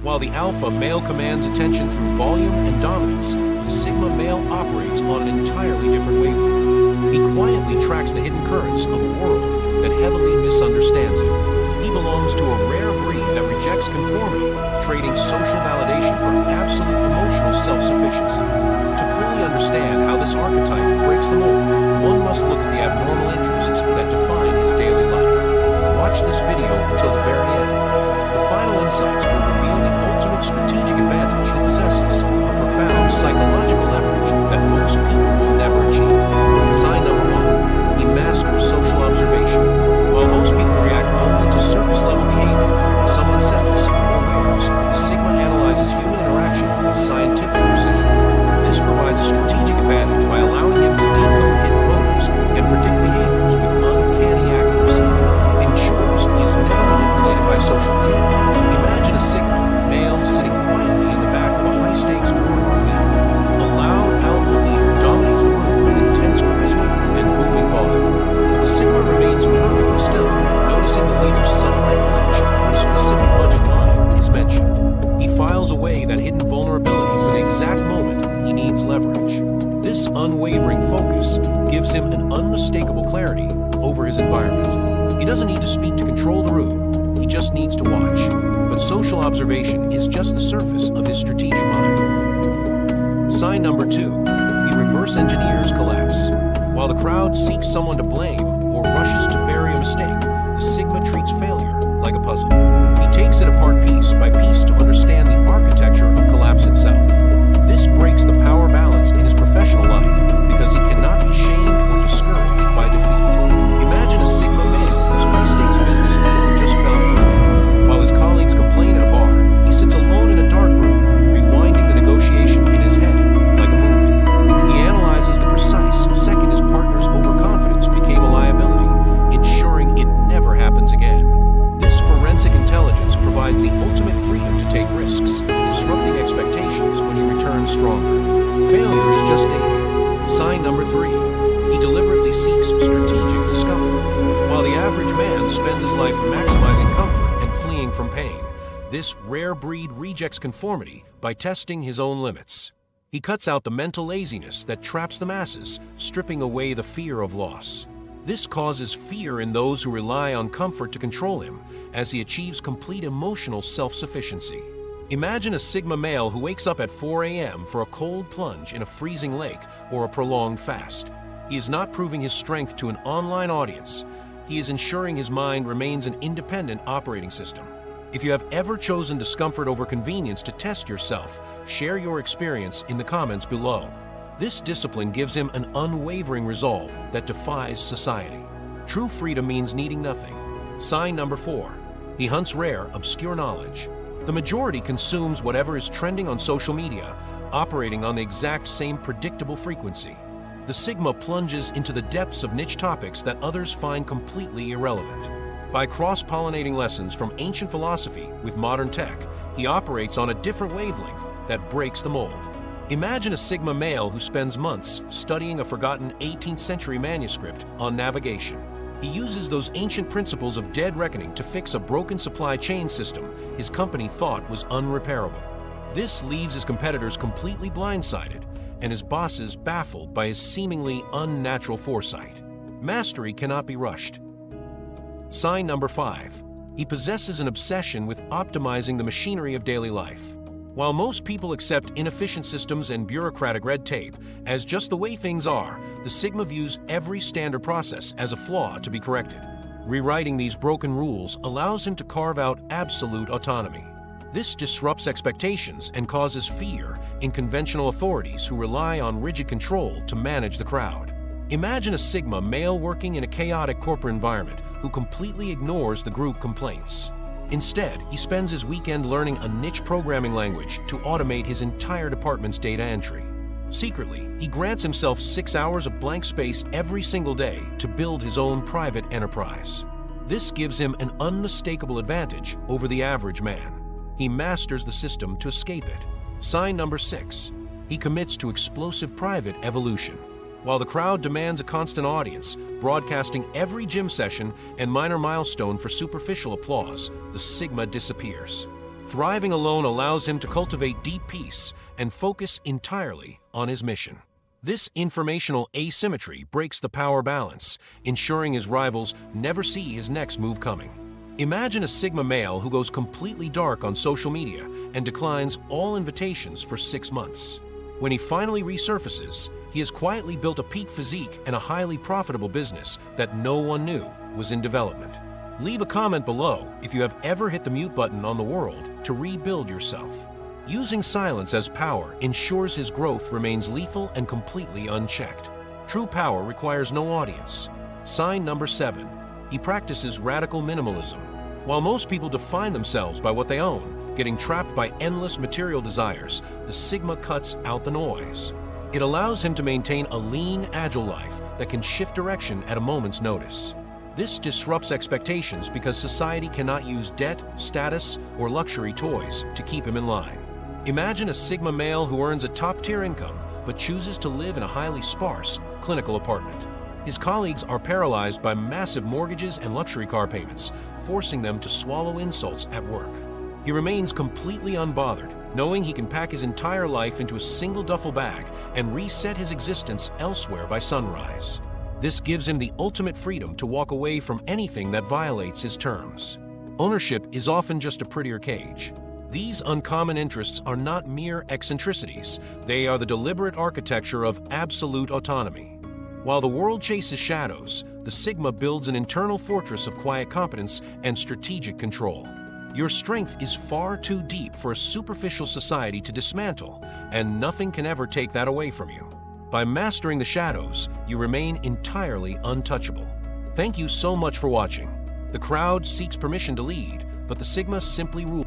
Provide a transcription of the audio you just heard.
While the alpha male commands attention through volume and dominance, the sigma male operates on an entirely different wavelength. He quietly tracks the hidden currents of a world that heavily misunderstands him. He belongs to a rare breed that rejects conformity, trading social validation for absolute emotional self-sufficiency. To fully understand how this archetype breaks the mold, one must look at the abnormal interests that define his daily life. Watch this video until the very end. The final insights will reveal the ultimate strategic advantage he possesses, a profound psychological leverage that most people will never achieve. Sign number 1. He masters social observation. While most people react only to surface-level behavior, someone says, or wears, the Sigma analyzes human interaction with scientific precision. This provides a strategic advantage by allowing him to decode hidden motives and predict behaviors with uncanny accuracy. In short, he is never manipulated by social fear. Imagine a Sigma male sitting quietly in the back of a high-stakes boardroom meeting. A loud alpha leader dominates the room with intense charisma and booming volume. But the Sigma remains perfectly still, noticing the leader's sudden flinch when a specific budget line is mentioned. He files away that hidden vulnerability for the exact moment he needs leverage. This unwavering focus gives him an unmistakable clarity over his environment. He doesn't need to speak to control the room, he just needs to watch. But social observation is just the surface of his strategic mind. Sign number 2. He reverse engineers collapse. While the crowd seeks someone to blame or rushes to bury a mistake, the Sigma treats failure like a puzzle. He takes it apart piece by piece to understand the architecture of collapse itself. This breaks the power balance in his professional life because he cannot be shamed or discouraged by defeat. Imagine a Sigma male whose high-stakes business deal just fell through. While his colleagues complain at a bar, he sits alone in a dark room, rewinding the negotiation in his head like a movie. He analyzes the precise second his partner's overconfidence became a liability, ensuring it never happens again. This forensic intelligence provides the ultimate freedom to take risks, disrupting expectations when he returns stronger. Failure is just data. Sign number 3. He deliberately seeks strategic discovery. While the average man spends his life maximizing comfort and fleeing from pain, this rare breed rejects conformity by testing his own limits. He cuts out the mental laziness that traps the masses, stripping away the fear of loss. This causes fear in those who rely on comfort to control him, as he achieves complete emotional self-sufficiency. Imagine a Sigma male who wakes up at 4 a.m. for a cold plunge in a freezing lake or a prolonged fast. He is not proving his strength to an online audience. He is ensuring his mind remains an independent operating system. If you have ever chosen discomfort over convenience to test yourself, share your experience in the comments below. This discipline gives him an unwavering resolve that defies society. True freedom means needing nothing. Sign number 4. He hunts rare, obscure knowledge. The majority consumes whatever is trending on social media, operating on the exact same predictable frequency. The Sigma plunges into the depths of niche topics that others find completely irrelevant. By cross-pollinating lessons from ancient philosophy with modern tech, he operates on a different wavelength that breaks the mold. Imagine a Sigma male who spends months studying a forgotten 18th century manuscript on navigation. He uses those ancient principles of dead reckoning to fix a broken supply chain system his company thought was unrepairable. This leaves his competitors completely blindsided and his bosses baffled by his seemingly unnatural foresight. Mastery cannot be rushed. Sign number 5. He possesses an obsession with optimizing the machinery of daily life. While most people accept inefficient systems and bureaucratic red tape as just the way things are, the Sigma views every standard process as a flaw to be corrected. Rewriting these broken rules allows him to carve out absolute autonomy. This disrupts expectations and causes fear in conventional authorities who rely on rigid control to manage the crowd. Imagine a Sigma male working in a chaotic corporate environment who completely ignores the group complaints. Instead, he spends his weekend learning a niche programming language to automate his entire department's data entry. Secretly, he grants himself 6 hours of blank space every single day to build his own private enterprise. This gives him an unmistakable advantage over the average man. He masters the system to escape it. Sign number 6. He commits to explosive private evolution. While the crowd demands a constant audience, broadcasting every gym session and minor milestone for superficial applause, the Sigma disappears. Thriving alone allows him to cultivate deep peace and focus entirely on his mission. This informational asymmetry breaks the power balance, ensuring his rivals never see his next move coming. Imagine a Sigma male who goes completely dark on social media and declines all invitations for 6 months. When he finally resurfaces, he has quietly built a peak physique and a highly profitable business that no one knew was in development. Leave a comment below if you have ever hit the mute button on the world to rebuild yourself. Using silence as power ensures his growth remains lethal and completely unchecked. True power requires no audience. Sign number 7. He practices radical minimalism. While most people define themselves by what they own, getting trapped by endless material desires, the Sigma cuts out the noise. It allows him to maintain a lean, agile life that can shift direction at a moment's notice. This disrupts expectations because society cannot use debt, status, or luxury toys to keep him in line. Imagine a Sigma male who earns a top-tier income but chooses to live in a highly sparse, clinical apartment. His colleagues are paralyzed by massive mortgages and luxury car payments, forcing them to swallow insults at work. He remains completely unbothered, knowing he can pack his entire life into a single duffel bag and reset his existence elsewhere by sunrise. This gives him the ultimate freedom to walk away from anything that violates his terms. Ownership is often just a prettier cage. These uncommon interests are not mere eccentricities, they are the deliberate architecture of absolute autonomy. While the world chases shadows, the Sigma builds an internal fortress of quiet competence and strategic control. Your strength is far too deep for a superficial society to dismantle, and nothing can ever take that away from you. By mastering the shadows, you remain entirely untouchable. Thank you so much for watching. The crowd seeks permission to lead, but the Sigma simply rules.